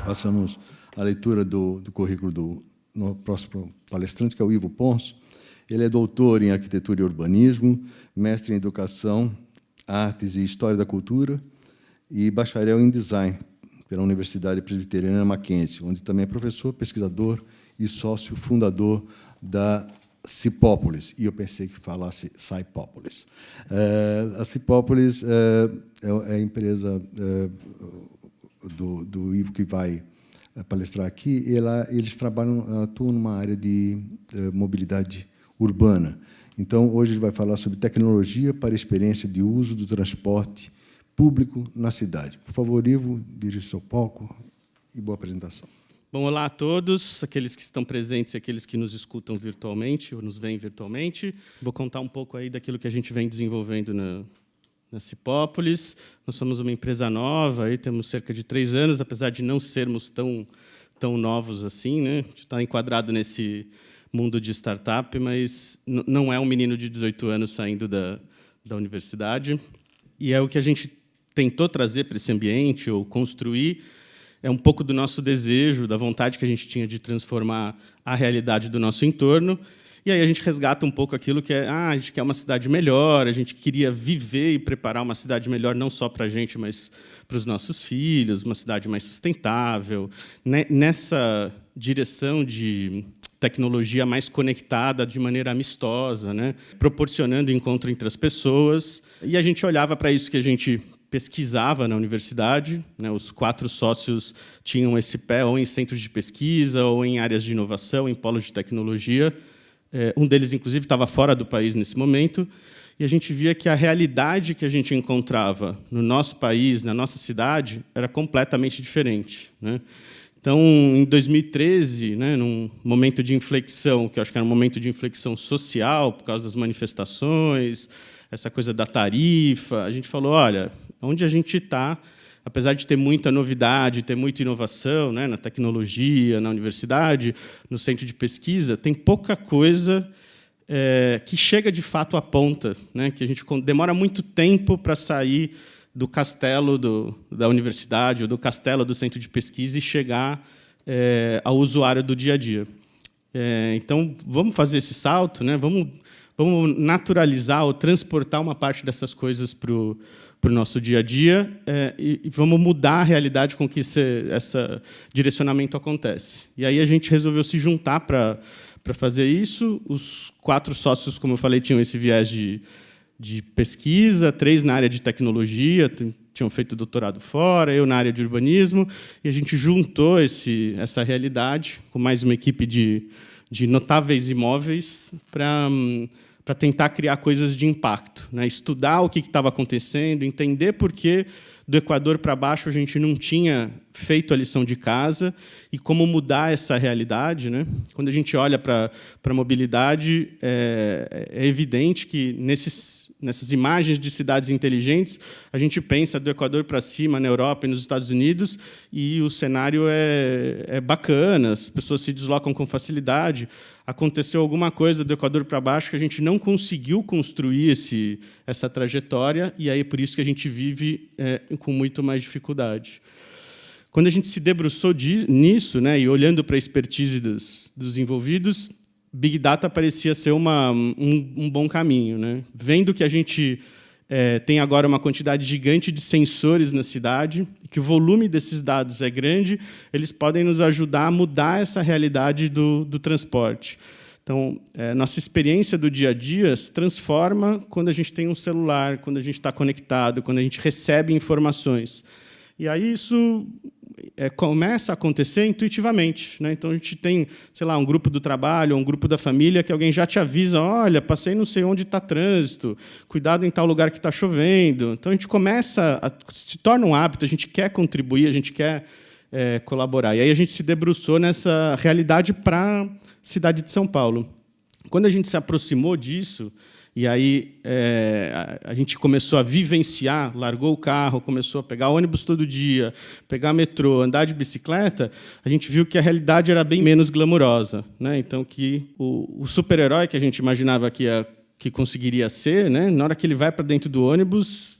Passamos a leitura do currículo do próximo palestrante, que é o Ivo Pons. Ele é doutor em Arquitetura e Urbanismo, mestre em Educação, Artes e História da Cultura e bacharel em Design pela Universidade Presbiteriana Mackenzie, onde também é professor, pesquisador e sócio fundador da Cipópolis, e eu pensei que falasse Saipópolis. A Cipópolis é a empresa do Ivo que vai palestrar aqui. Eles atuam numa área de mobilidade urbana. Então, hoje ele vai falar sobre tecnologia para a experiência de uso do transporte público na cidade. Por favor, Ivo, dirija-se ao palco e boa apresentação. Bom, olá a todos, aqueles que estão presentes e aqueles que nos escutam virtualmente ou nos veem virtualmente. Vou contar um pouco aí daquilo que a gente vem desenvolvendo na Cipópolis. Nós somos uma empresa nova, aí temos cerca de 3 anos, apesar de não sermos tão novos assim, né? A gente está enquadrado nesse mundo de startup, mas não é um menino de 18 anos saindo da universidade. E é o que a gente tentou trazer para esse ambiente, ou construir, é um pouco do nosso desejo, da vontade que a gente tinha de transformar a realidade do nosso entorno. E aí a gente resgata um pouco aquilo que é, a gente quer uma cidade melhor, a gente queria viver e preparar uma cidade melhor, não só para a gente, mas para os nossos filhos, uma cidade mais sustentável, nessa direção de tecnologia mais conectada, de maneira amistosa, né? Proporcionando encontro entre as pessoas. E a gente olhava para isso que a gente pesquisava na universidade, né? Os 4 sócios tinham esse pé ou em centros de pesquisa, ou em áreas de inovação, em polos de tecnologia. Um deles, inclusive, estava fora do país nesse momento, e a gente via que a realidade que a gente encontrava no nosso país, na nossa cidade, era completamente diferente, né? Então, em 2013, né, num momento de inflexão, que eu acho que era um momento de inflexão social, por causa das manifestações, essa coisa da tarifa, a gente falou, olha, onde a gente está, apesar de ter muita novidade, ter muita inovação, né, na tecnologia, na universidade, no centro de pesquisa, tem pouca coisa que chega, de fato, à ponta, né, que a gente demora muito tempo para sair do castelo da universidade ou do castelo do centro de pesquisa e chegar ao usuário do dia a dia. Então, vamos fazer esse salto, né, vamos naturalizar ou transportar uma parte dessas coisas para o nosso dia a dia e vamos mudar a realidade com que esse direcionamento acontece. E aí a gente resolveu se juntar para fazer isso. Os 4 sócios, como eu falei, tinham esse viés de pesquisa, 3 na área de tecnologia, tinham feito doutorado fora, eu na área de urbanismo, e a gente juntou essa realidade com mais uma equipe de notáveis imóveis para tentar criar coisas de impacto, né? Estudar o que estava acontecendo, entender por que do Equador para baixo a gente não tinha feito a lição de casa e como mudar essa realidade, né? Quando a gente olha para a mobilidade, é evidente que nessas imagens de cidades inteligentes, a gente pensa do Equador para cima, na Europa e nos Estados Unidos, e o cenário é bacana, as pessoas se deslocam com facilidade. Aconteceu alguma coisa do Equador para baixo que a gente não conseguiu construir essa trajetória, e aí por isso que a gente vive com muito mais dificuldade. Quando a gente se debruçou nisso, né, e olhando para a expertise dos envolvidos, Big Data parecia ser um bom caminho, né? Vendo que a gente tem agora uma quantidade gigante de sensores na cidade, que o volume desses dados é grande, eles podem nos ajudar a mudar essa realidade do transporte. Então, nossa experiência do dia a dia se transforma quando a gente tem um celular, quando a gente está conectado, quando a gente recebe informações. E aí isso começa a acontecer intuitivamente, né? Então, a gente tem, sei lá, um grupo do trabalho, um grupo da família, que alguém já te avisa, olha, passei não sei onde está trânsito, cuidado em tal lugar que está chovendo. Então, a gente se torna um hábito, a gente quer contribuir, a gente quer colaborar. E aí a gente se debruçou nessa realidade para a cidade de São Paulo. Quando a gente se aproximou disso, e aí a gente começou a vivenciar, largou o carro, começou a pegar ônibus todo dia, pegar metrô, andar de bicicleta, a gente viu que a realidade era bem menos glamurosa, né? Então, que o super-herói que a gente imaginava que conseguiria ser, né? Na hora que ele vai para dentro do ônibus,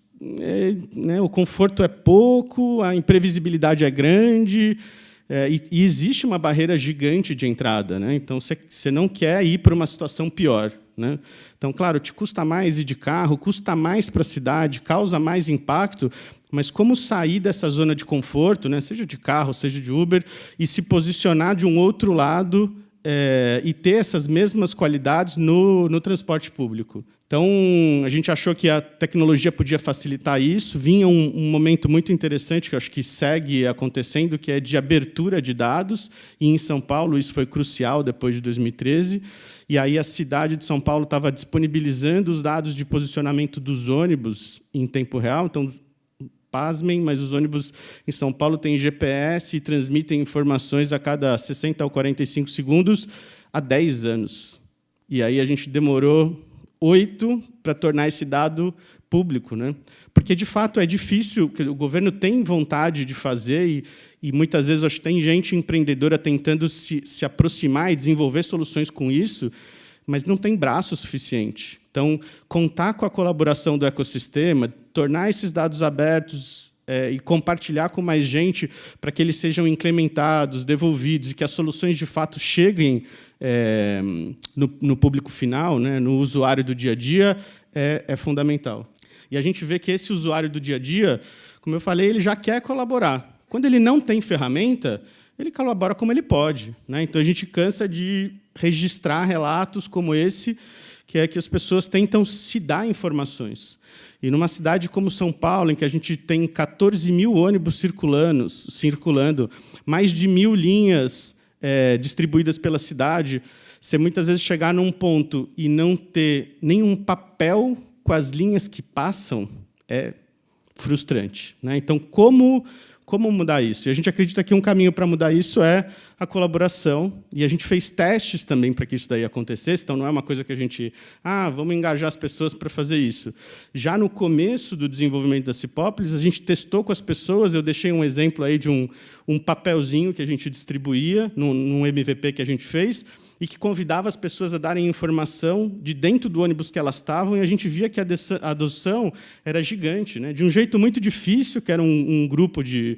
né, o conforto é pouco, a imprevisibilidade é grande, E existe uma barreira gigante de entrada, né? Então, você não quer ir para uma situação pior, né? Então, claro, te custa mais ir de carro, custa mais para a cidade, causa mais impacto, mas como sair dessa zona de conforto, né? Seja de carro, seja de Uber, e se posicionar de um outro lado e ter essas mesmas qualidades no transporte público. Então, a gente achou que a tecnologia podia facilitar isso. Vinha um momento muito interessante, que eu acho que segue acontecendo, que é de abertura de dados. E, em São Paulo, isso foi crucial depois de 2013. E aí a cidade de São Paulo estava disponibilizando os dados de posicionamento dos ônibus em tempo real. Então, pasmem, mas os ônibus em São Paulo têm GPS e transmitem informações a cada 60 ou 45 segundos há 10 anos. E aí a gente demorou 8 para tornar esse dado público, né? Porque, de fato, é difícil, o governo tem vontade de fazer, e muitas vezes acho que tem gente empreendedora tentando se aproximar e desenvolver soluções com isso, mas não tem braço suficiente. Então, contar com a colaboração do ecossistema, tornar esses dados abertos e compartilhar com mais gente para que eles sejam implementados, devolvidos, e que as soluções, de fato, cheguem no público final, né, no usuário do dia a dia, é fundamental. E a gente vê que esse usuário do dia a dia, como eu falei, ele já quer colaborar. Quando ele não tem ferramenta, ele colabora como ele pode, né? Então, a gente cansa de registrar relatos como esse, que é que as pessoas tentam se dar informações. E numa cidade como São Paulo, em que a gente tem 14 mil ônibus circulando, mais de 1.000 linhas distribuídas pela cidade, você muitas vezes chegar num ponto e não ter nenhum papel com as linhas que passam é frustrante, né? Então, como mudar isso? E a gente acredita que um caminho para mudar isso é a colaboração, e a gente fez testes também para que isso daí acontecesse, então não é uma coisa que a gente... vamos engajar as pessoas para fazer isso. Já no começo do desenvolvimento da Cipópolis, a gente testou com as pessoas, eu deixei um exemplo aí de um papelzinho que a gente distribuía, num MVP que a gente fez, e que convidava as pessoas a darem informação de dentro do ônibus que elas estavam, e a gente via que a adoção era gigante, né? De um jeito muito difícil, que era um grupo de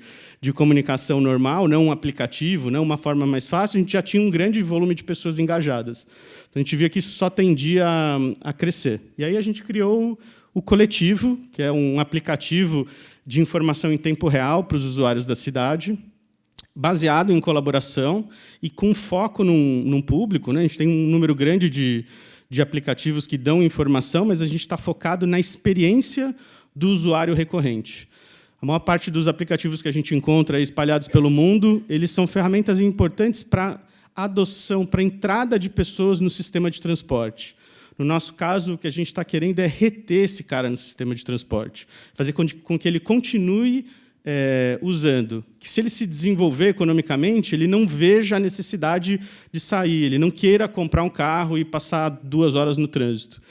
comunicação normal, não um aplicativo, não uma forma mais fácil, a gente já tinha um grande volume de pessoas engajadas. Então, a gente via que isso só tendia a crescer. E aí a gente criou o Coletivo, que é um aplicativo de informação em tempo real para os usuários da cidade, baseado em colaboração e com foco num público, né? A gente tem um número grande de aplicativos que dão informação, mas a gente está focado na experiência do usuário recorrente. A maior parte dos aplicativos que a gente encontra espalhados pelo mundo, eles são ferramentas importantes para a adoção, para a entrada de pessoas no sistema de transporte. No nosso caso, o que a gente está querendo é reter esse cara no sistema de transporte, fazer com que ele continue usando, que se ele se desenvolver economicamente, ele não veja a necessidade de sair, ele não queira comprar um carro e passar 2 horas no trânsito.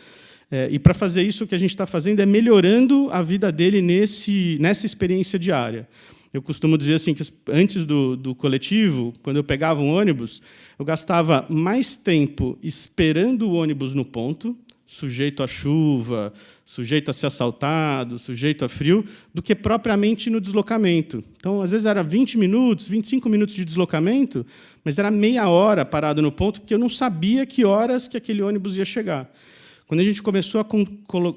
E, para fazer isso, o que a gente está fazendo é melhorando a vida dele nessa experiência diária. Eu costumo dizer assim, que antes do coletivo, quando eu pegava um ônibus, eu gastava mais tempo esperando o ônibus no ponto, sujeito à chuva, sujeito a ser assaltado, sujeito a frio, do que propriamente no deslocamento. Então, às vezes, era 20 minutos, 25 minutos de deslocamento, mas era meia hora parado no ponto, porque eu não sabia que horas que aquele ônibus ia chegar. Quando a gente começou a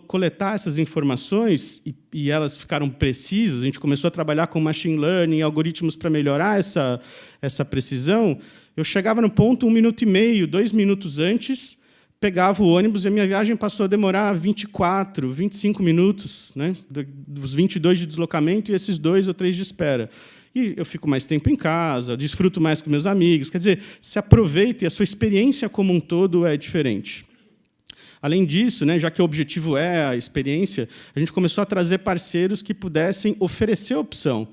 coletar essas informações, e elas ficaram precisas, a gente começou a trabalhar com machine learning, algoritmos para melhorar essa precisão, eu chegava no ponto 1 minuto e meio, 2 minutos antes, pegava o ônibus e a minha viagem passou a demorar 24, 25 minutos, né? Dos 22 de deslocamento e esses 2 ou 3 de espera. E eu fico mais tempo em casa, desfruto mais com meus amigos. Quer dizer, se aproveita e a sua experiência como um todo é diferente. Além disso, né, já que o objetivo é a experiência, a gente começou a trazer parceiros que pudessem oferecer opção.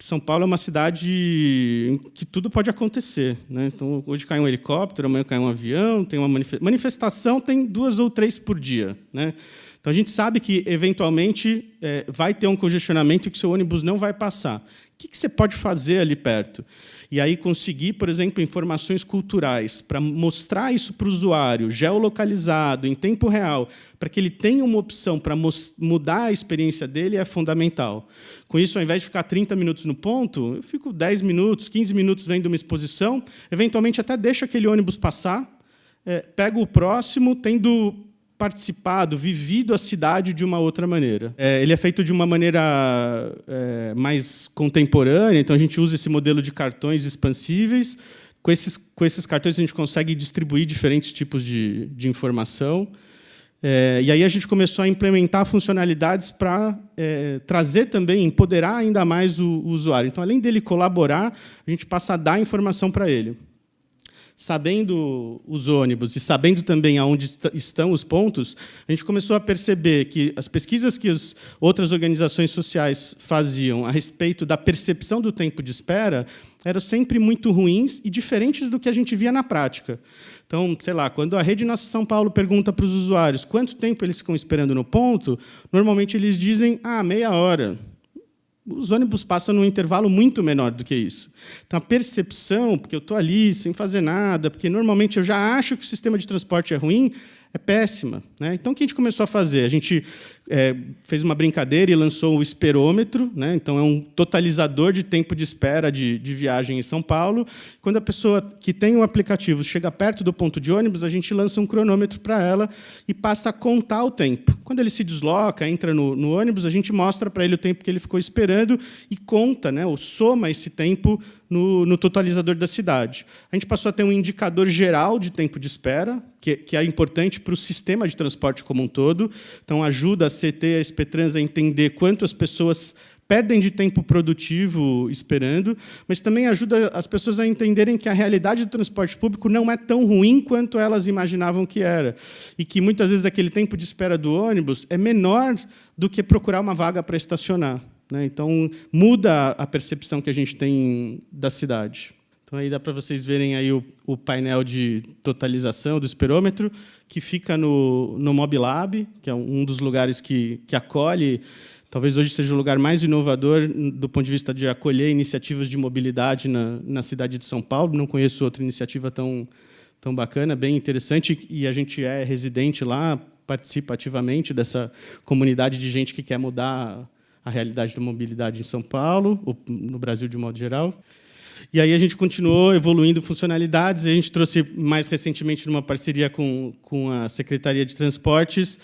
São Paulo é uma cidade em que tudo pode acontecer, né? Então, hoje cai um helicóptero, amanhã cai um avião, tem uma manifestação, tem 2 ou 3 por dia, né? Então, a gente sabe que, eventualmente, vai ter um congestionamento e que o seu ônibus não vai passar. O que você pode fazer ali perto? E aí conseguir, por exemplo, informações culturais para mostrar isso para o usuário, geolocalizado, em tempo real, para que ele tenha uma opção para mudar a experiência dele, é fundamental. Com isso, ao invés de ficar 30 minutos no ponto, eu fico 10 minutos, 15 minutos vendo uma exposição, eventualmente até deixo aquele ônibus passar, pego o próximo, tendo participado, vivido a cidade de uma outra maneira. Ele é feito de uma maneira mais contemporânea, então a gente usa esse modelo de cartões expansíveis. Com esses cartões a gente consegue distribuir diferentes tipos de informação. E aí a gente começou a implementar funcionalidades para trazer também, empoderar ainda mais o usuário. Então, além dele colaborar, a gente passa a dar informação para ele. Sabendo os ônibus e sabendo também aonde estão os pontos, a gente começou a perceber que as pesquisas que as outras organizações sociais faziam a respeito da percepção do tempo de espera eram sempre muito ruins e diferentes do que a gente via na prática. Então, sei lá, quando a Rede Nossa São Paulo pergunta para os usuários quanto tempo eles ficam esperando no ponto, normalmente eles dizem, meia hora. Os ônibus passam num intervalo muito menor do que isso. Então, a percepção, porque eu estou ali sem fazer nada, porque normalmente eu já acho que o sistema de transporte é ruim, é péssima. Né? Então, o que a gente começou a fazer? A gente fez uma brincadeira e lançou o esperômetro. Né? Então, é um totalizador de tempo de espera de viagem em São Paulo. Quando a pessoa que tem o aplicativo chega perto do ponto de ônibus, a gente lança um cronômetro para ela e passa a contar o tempo. Quando ele se desloca, entra no ônibus, a gente mostra para ele o tempo que ele ficou esperando e conta, né, ou soma esse tempo no totalizador da cidade. A gente passou a ter um indicador geral de tempo de espera, que é importante para o sistema de transporte como um todo. Então, ajuda a CT e a SPTrans a entender quanto as pessoas perdem de tempo produtivo esperando, mas também ajuda as pessoas a entenderem que a realidade do transporte público não é tão ruim quanto elas imaginavam que era, e que, muitas vezes, aquele tempo de espera do ônibus é menor do que procurar uma vaga para estacionar. Né? Então, muda a percepção que a gente tem da cidade. Então, aí dá para vocês verem aí o painel de totalização do esperômetro, que fica no MobLab, que é um dos lugares que acolhe. Talvez hoje seja o lugar mais inovador do ponto de vista de acolher iniciativas de mobilidade na cidade de São Paulo. Não conheço outra iniciativa tão bacana, bem interessante, e a gente é residente lá, participa ativamente dessa comunidade de gente que quer mudar a realidade da mobilidade em São Paulo, ou no Brasil de modo geral. E aí a gente continuou evoluindo funcionalidades, e a gente trouxe, mais recentemente, numa parceria com a Secretaria de Transportes,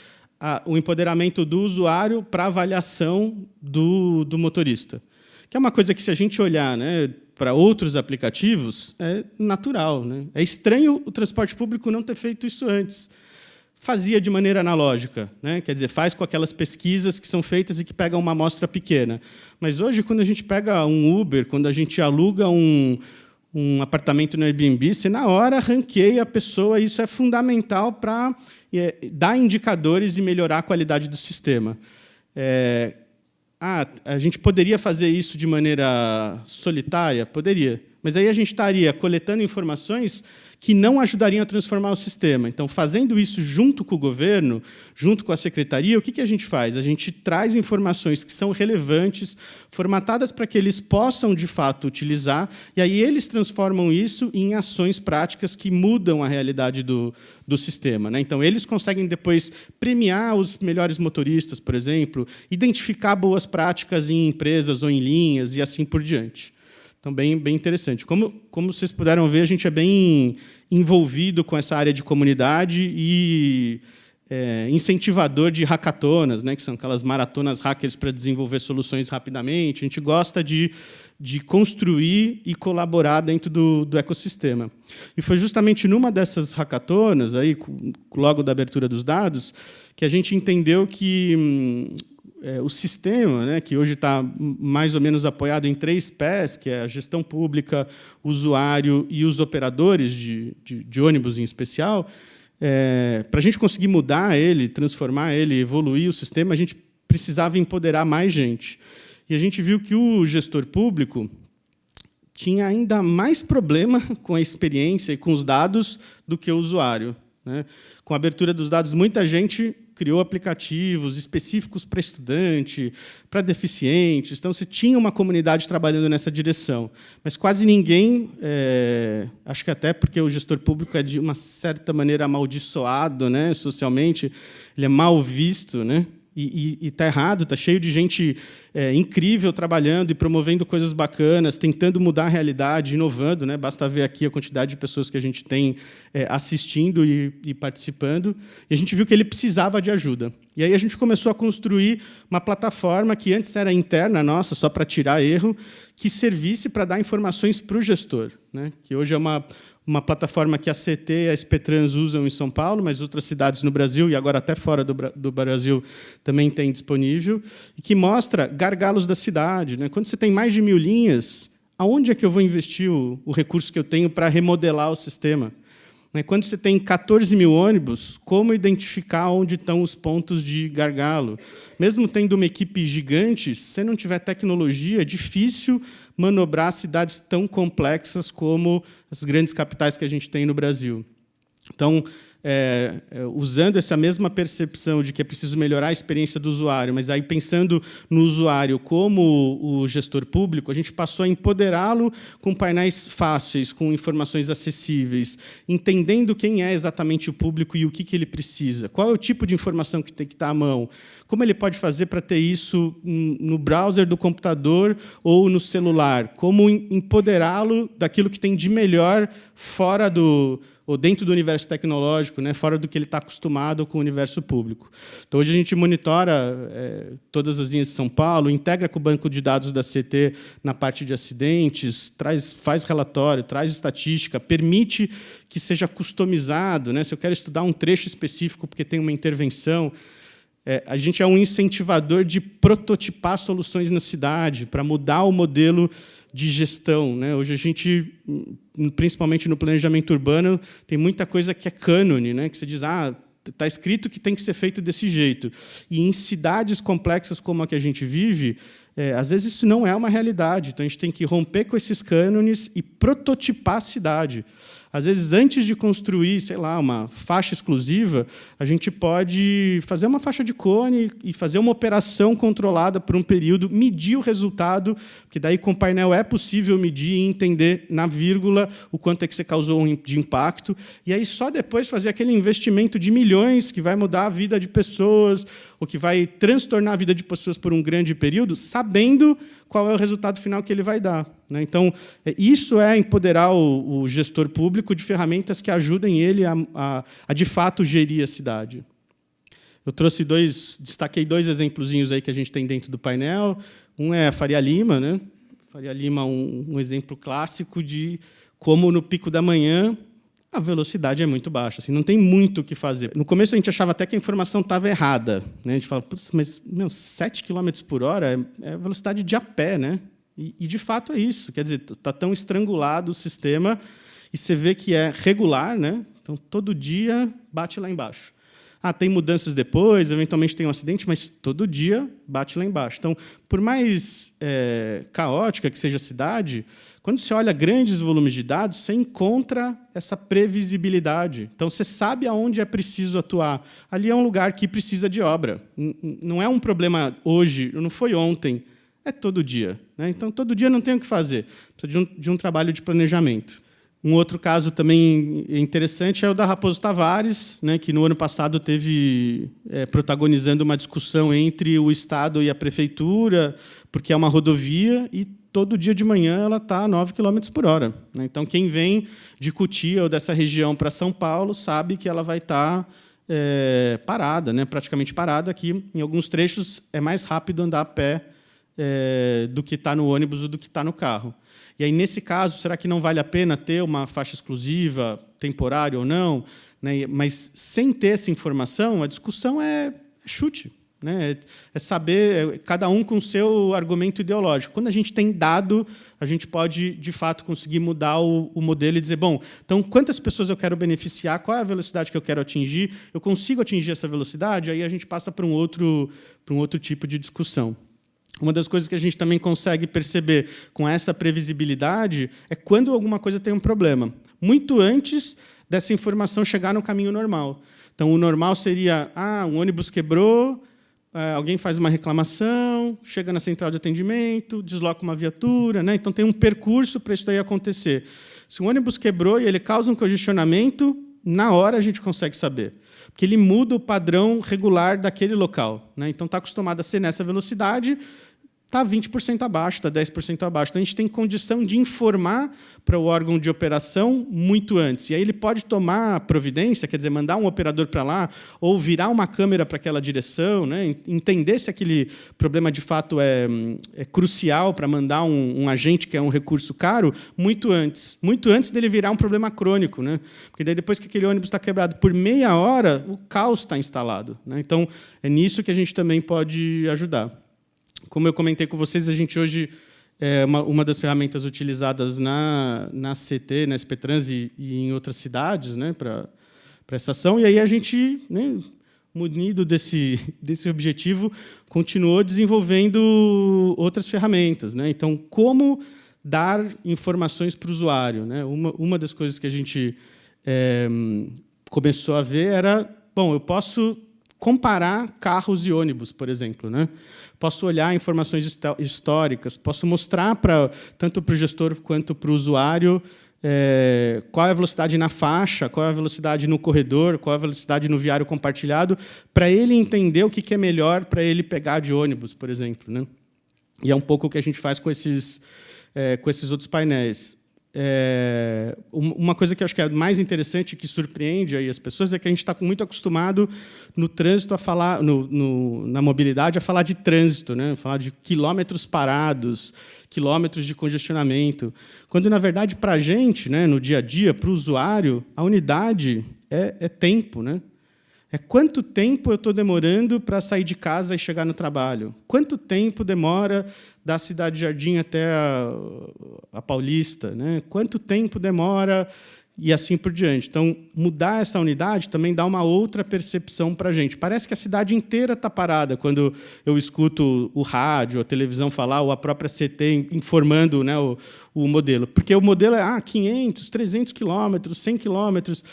o empoderamento do usuário para avaliação do motorista. Que é uma coisa que, se a gente olhar, né, para outros aplicativos, é natural. Né? É estranho o transporte público não ter feito isso antes. Fazia de maneira analógica, né? Quer dizer, faz com aquelas pesquisas que são feitas e que pegam uma amostra pequena. Mas hoje, quando a gente pega um Uber, quando a gente aluga um apartamento no Airbnb, você, na hora, ranqueia a pessoa, e isso é fundamental para dar indicadores e melhorar a qualidade do sistema. A gente poderia fazer isso de maneira solitária? Poderia. Mas aí a gente estaria coletando informações que não ajudariam a transformar o sistema. Então, fazendo isso junto com o governo, junto com a secretaria, o que a gente faz? A gente traz informações que são relevantes, formatadas para que eles possam, de fato, utilizar, e aí eles transformam isso em ações práticas que mudam a realidade do sistema. Né? Então, eles conseguem depois premiar os melhores motoristas, por exemplo, identificar boas práticas em empresas ou em linhas, e assim por diante. Então, bem interessante. Como vocês puderam ver, a gente é bem envolvido com essa área de comunidade e incentivador de hackatonas, né, que são aquelas maratonas hackers para desenvolver soluções rapidamente. A gente gosta de construir e colaborar dentro do ecossistema. E foi justamente numa dessas hackatonas, aí, logo da abertura dos dados, que a gente entendeu que o sistema, né, que hoje está mais ou menos apoiado em 3 pés, que é a gestão pública, o usuário e os operadores de ônibus, em especial, para a gente conseguir mudar ele, transformar ele, evoluir o sistema, a gente precisava empoderar mais gente. E a gente viu que o gestor público tinha ainda mais problema com a experiência e com os dados do que o usuário. Né? Com a abertura dos dados, muita gente criou aplicativos específicos para estudante, para deficientes. Então, você tinha uma comunidade trabalhando nessa direção. Mas quase ninguém, acho que até porque o gestor público é, de uma certa maneira, amaldiçoado, né, socialmente, ele é mal visto, né? E está errado, está cheio de gente incrível trabalhando e promovendo coisas bacanas, tentando mudar a realidade, inovando, né? Basta ver aqui a quantidade de pessoas que a gente tem assistindo e participando. E a gente viu que ele precisava de ajuda. E aí a gente começou a construir uma plataforma que antes era interna nossa, só para tirar erro, que servisse para dar informações para o gestor, né? Que hoje é uma plataforma que a CT e a SPTrans usam em São Paulo, mas outras cidades no Brasil, e agora até fora do Brasil, também tem disponível, e que mostra gargalos da cidade, né? Quando você tem mais de 1000 linhas, aonde é que eu vou investir o recurso que eu tenho para remodelar o sistema? Quando você tem 14 mil ônibus, como identificar onde estão os pontos de gargalo? Mesmo tendo uma equipe gigante, se você não tiver tecnologia, é difícil manobrar cidades tão complexas como as grandes capitais que a gente tem no Brasil. Então, usando essa mesma percepção de que é preciso melhorar a experiência do usuário, mas aí pensando no usuário como o gestor público, a gente passou a empoderá-lo com painéis fáceis, com informações acessíveis, entendendo quem é exatamente o público e o que ele precisa, qual é o tipo de informação que tem que estar à mão, como ele pode fazer para ter isso no browser do computador ou no celular, como empoderá-lo daquilo que tem de melhor fora ou dentro do universo tecnológico, né, fora do que ele está acostumado com o universo público. Então, hoje a gente monitora todas as linhas de São Paulo, integra com o banco de dados da CT na parte de acidentes, faz relatório, traz estatística, permite que seja customizado, né, se eu quero estudar um trecho específico porque tem uma intervenção. A gente é um incentivador de prototipar soluções na cidade, para mudar o modelo de gestão, né? Hoje a gente, principalmente no planejamento urbano, tem muita coisa que é cânone, né? Que você diz, está escrito que tem que ser feito desse jeito. E em cidades complexas como a que a gente vive, às vezes isso não é uma realidade. Então a gente tem que romper com esses cânones e prototipar a cidade. Às vezes, antes de construir, sei lá, uma faixa exclusiva, a gente pode fazer uma faixa de cone e fazer uma operação controlada por um período, medir o resultado, porque daí com o painel é possível medir e entender na vírgula o quanto é que você causou de impacto, e aí só depois fazer aquele investimento de milhões que vai mudar a vida de pessoas, ou que vai transtornar a vida de pessoas por um grande período, sabendo qual é o resultado final que ele vai dar. Então, isso é empoderar o gestor público de ferramentas que ajudem ele a de fato, gerir a cidade. Eu destaquei 2 exemplozinhos aí que a gente tem dentro do painel. Um é a Faria Lima, né? Faria Lima, um exemplo clássico de como, no pico da manhã, a velocidade é muito baixa, assim, não tem muito o que fazer. No começo, a gente achava até que a informação estava errada, né? A gente fala, mas 7 km por hora é a velocidade de a pé, né? E, de fato, é isso. Quer dizer, está tão estrangulado o sistema e você vê que é regular, né? Então, todo dia bate lá embaixo. Tem mudanças depois, eventualmente tem um acidente, mas todo dia bate lá embaixo. Então, por mais caótica que seja a cidade, quando você olha grandes volumes de dados, você encontra essa previsibilidade. Então, você sabe aonde é preciso atuar. Ali é um lugar que precisa de obra. Não é um problema hoje, não foi ontem, é todo dia, né? Então, todo dia não tem o que fazer. Precisa de um trabalho de planejamento. Um outro caso também interessante é o da Raposo Tavares, né, que, no ano passado, teve protagonizando uma discussão entre o Estado e a Prefeitura, porque é uma rodovia e, todo dia de manhã, ela está a 9 km por hora. Né? Então, quem vem de Cotia ou dessa região para São Paulo sabe que ela vai estar parada, né, praticamente parada. Aqui, em alguns trechos, é mais rápido andar a pé do que está no ônibus ou do que está no carro. E aí, nesse caso, será que não vale a pena ter uma faixa exclusiva, temporária ou não? Né? Mas, sem ter essa informação, a discussão é chute. Né? É saber, cada um com o seu argumento ideológico. Quando a gente tem dado, a gente pode, de fato, conseguir mudar o modelo e dizer, bom, então, quantas pessoas eu quero beneficiar, qual é a velocidade que eu quero atingir, eu consigo atingir essa velocidade, aí a gente passa para um outro tipo de discussão. Uma das coisas que a gente também consegue perceber com essa previsibilidade é quando alguma coisa tem um problema. Muito antes, dessa informação chegar no caminho normal. Então, o normal seria, um ônibus quebrou, alguém faz uma reclamação, chega na central de atendimento, desloca uma viatura, né? Então, tem um percurso para isso daí acontecer. Se o ônibus quebrou e ele causa um congestionamento, na hora a gente consegue saber, porque ele muda o padrão regular daquele local, né? Então, está acostumado a ser nessa velocidade, está 20% abaixo, está 10% abaixo. Então, a gente tem condição de informar para o órgão de operação muito antes. E aí ele pode tomar providência, quer dizer, mandar um operador para lá, ou virar uma câmera para aquela direção, né? Entender se aquele problema, de fato, é crucial para mandar um agente, que é um recurso caro, muito antes dele virar um problema crônico, né? Porque daí, depois que aquele ônibus está quebrado por meia hora, o caos está instalado, né? Então, é nisso que a gente também pode ajudar. Como eu comentei com vocês, a gente hoje uma das ferramentas utilizadas na CT, na SP Trans e em outras cidades, né, para essa ação. E aí a gente, né, munido desse objetivo, continuou desenvolvendo outras ferramentas, né? Então, como dar informações para o usuário, né? Uma das coisas que a gente começou a ver era, bom, eu posso comparar carros e ônibus, por exemplo, né? Posso olhar informações históricas, posso mostrar tanto para o gestor quanto para o usuário qual é a velocidade na faixa, qual é a velocidade no corredor, qual é a velocidade no viário compartilhado, para ele entender o que é melhor para ele pegar de ônibus, por exemplo, né? E é um pouco o que a gente faz com esses outros painéis. Uma coisa que eu acho que é mais interessante, que surpreende aí as pessoas, é que a gente está muito acostumado no trânsito a falar, na mobilidade, a falar de trânsito, né? Falar de quilômetros parados, quilômetros de congestionamento, quando, na verdade, para a gente, né, no dia a dia, para o usuário, a unidade é tempo, né? É quanto tempo eu estou demorando para sair de casa e chegar no trabalho? Quanto tempo demora da Cidade Jardim até a Paulista, né? Quanto tempo demora e assim por diante. Então, mudar essa unidade também dá uma outra percepção para a gente. Parece que a cidade inteira está parada quando eu escuto o rádio, a televisão falar, ou a própria CT informando, né, o modelo. Porque o modelo é 500, 300 quilômetros, 100 quilômetros.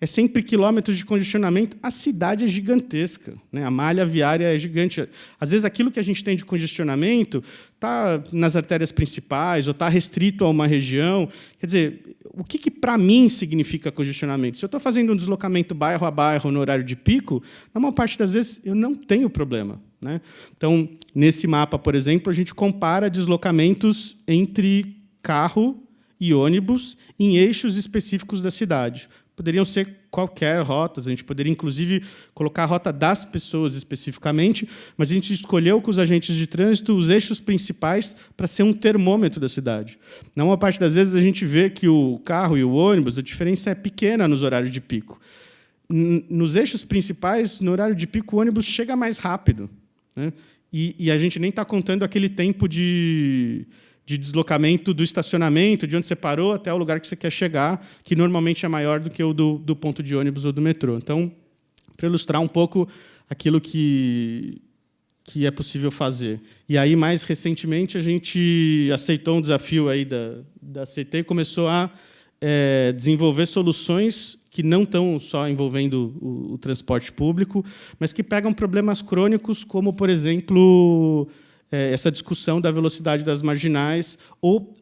É sempre quilômetros de congestionamento. A cidade é gigantesca, né? A malha viária é gigante. Às vezes, aquilo que a gente tem de congestionamento está nas artérias principais ou está restrito a uma região. Quer dizer, o que para mim significa congestionamento? Se eu estou fazendo um deslocamento bairro a bairro no horário de pico, na maior parte das vezes eu não tenho problema, né? Então, nesse mapa, por exemplo, a gente compara deslocamentos entre carro e ônibus em eixos específicos da cidade. Poderiam ser qualquer rotas, a gente poderia, inclusive, colocar a rota das pessoas especificamente, mas a gente escolheu com os agentes de trânsito os eixos principais para ser um termômetro da cidade. Na maior parte das vezes, a gente vê que o carro e o ônibus, a diferença é pequena nos horários de pico. Nos eixos principais, no horário de pico, o ônibus chega mais rápido, né? E a gente nem está contando aquele tempo de deslocamento do estacionamento, de onde você parou até o lugar que você quer chegar, que normalmente é maior do que o do ponto de ônibus ou do metrô. Então, para ilustrar um pouco aquilo que é possível fazer. E aí, mais recentemente, a gente aceitou um desafio aí da CT e começou a desenvolver soluções que não estão só envolvendo o transporte público, mas que pegam problemas crônicos, como, por exemplo, essa discussão da velocidade das marginais, ou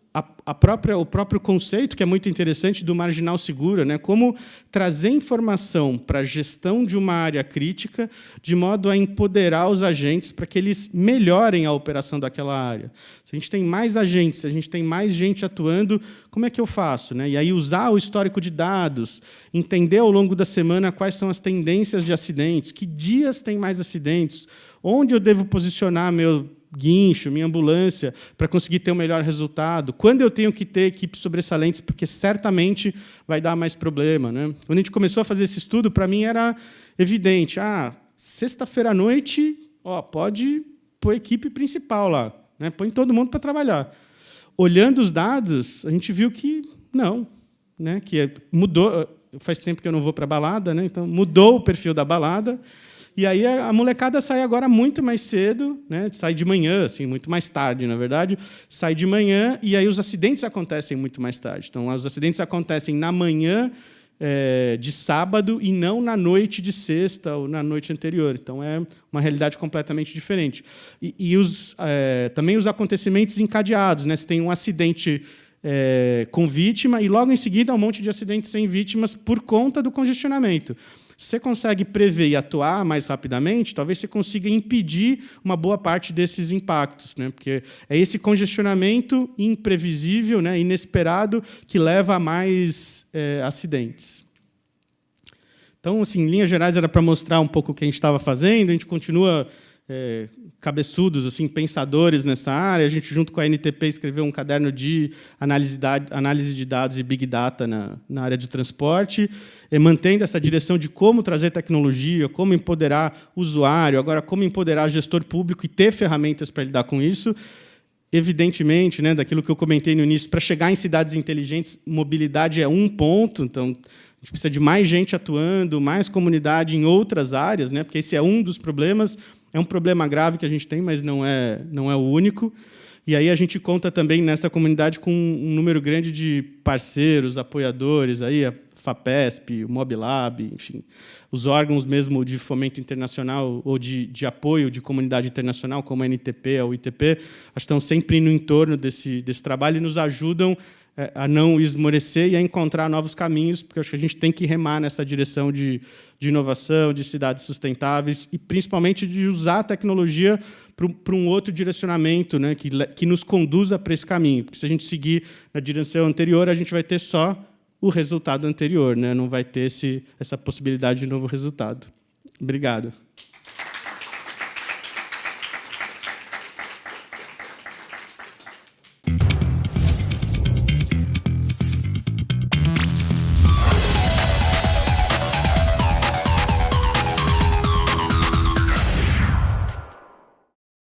o próprio conceito, que é muito interessante, do marginal segura, né? Como trazer informação para a gestão de uma área crítica, de modo a empoderar os agentes para que eles melhorem a operação daquela área. Se a gente tem mais agentes, se a gente tem mais gente atuando, como é que eu faço, né? E aí usar o histórico de dados, entender ao longo da semana quais são as tendências de acidentes, que dias tem mais acidentes, onde eu devo posicionar meu guincho, minha ambulância, para conseguir ter o melhor resultado, quando eu tenho que ter equipes sobressalentes, porque certamente vai dar mais problema, né? Quando a gente começou a fazer esse estudo, para mim era evidente, sexta-feira à noite, pode pôr a equipe principal lá, né? Põe todo mundo para trabalhar. Olhando os dados, a gente viu que não, né? Que mudou, faz tempo que eu não vou para a balada, né? Então mudou o perfil da balada. E aí a molecada sai agora muito mais cedo, né? Sai de manhã, assim, muito mais tarde, na verdade, sai de manhã, e aí os acidentes acontecem muito mais tarde. Então, os acidentes acontecem na manhã de sábado e não na noite de sexta ou na noite anterior. Então, é uma realidade completamente diferente. Também os acontecimentos encadeados, né? Se tem um acidente com vítima e, logo em seguida, um monte de acidentes sem vítimas por conta do congestionamento. Se você consegue prever e atuar mais rapidamente, talvez você consiga impedir uma boa parte desses impactos, né? Porque é esse congestionamento imprevisível, né, inesperado, que leva a mais acidentes. Então, assim, em linhas gerais, era para mostrar um pouco o que a gente estava fazendo. A gente continua cabeçudos, assim, pensadores nessa área. A gente, junto com a NTP, escreveu um caderno de análise de dados e Big Data na área de transporte, mantendo essa direção de como trazer tecnologia, como empoderar o usuário, agora como empoderar o gestor público e ter ferramentas para lidar com isso. Evidentemente, né, daquilo que eu comentei no início, para chegar em cidades inteligentes, mobilidade é um ponto, então a gente precisa de mais gente atuando, mais comunidade em outras áreas, né, porque esse é um dos problemas. É um problema grave que a gente tem, mas não é o único. E aí a gente conta também nessa comunidade com um número grande de parceiros, apoiadores, aí a FAPESP, o MobLab, enfim, os órgãos mesmo de fomento internacional ou de apoio de comunidade internacional, como a NTP, a UITP, estão sempre no entorno desse trabalho e nos ajudam a não esmorecer e a encontrar novos caminhos, porque eu acho que a gente tem que remar nessa direção de inovação, de cidades sustentáveis e, principalmente, de usar a tecnologia para um outro direcionamento, né, que nos conduza para esse caminho. Porque, se a gente seguir na direção anterior, a gente vai ter só o resultado anterior, né? Não vai ter essa possibilidade de novo resultado. Obrigado.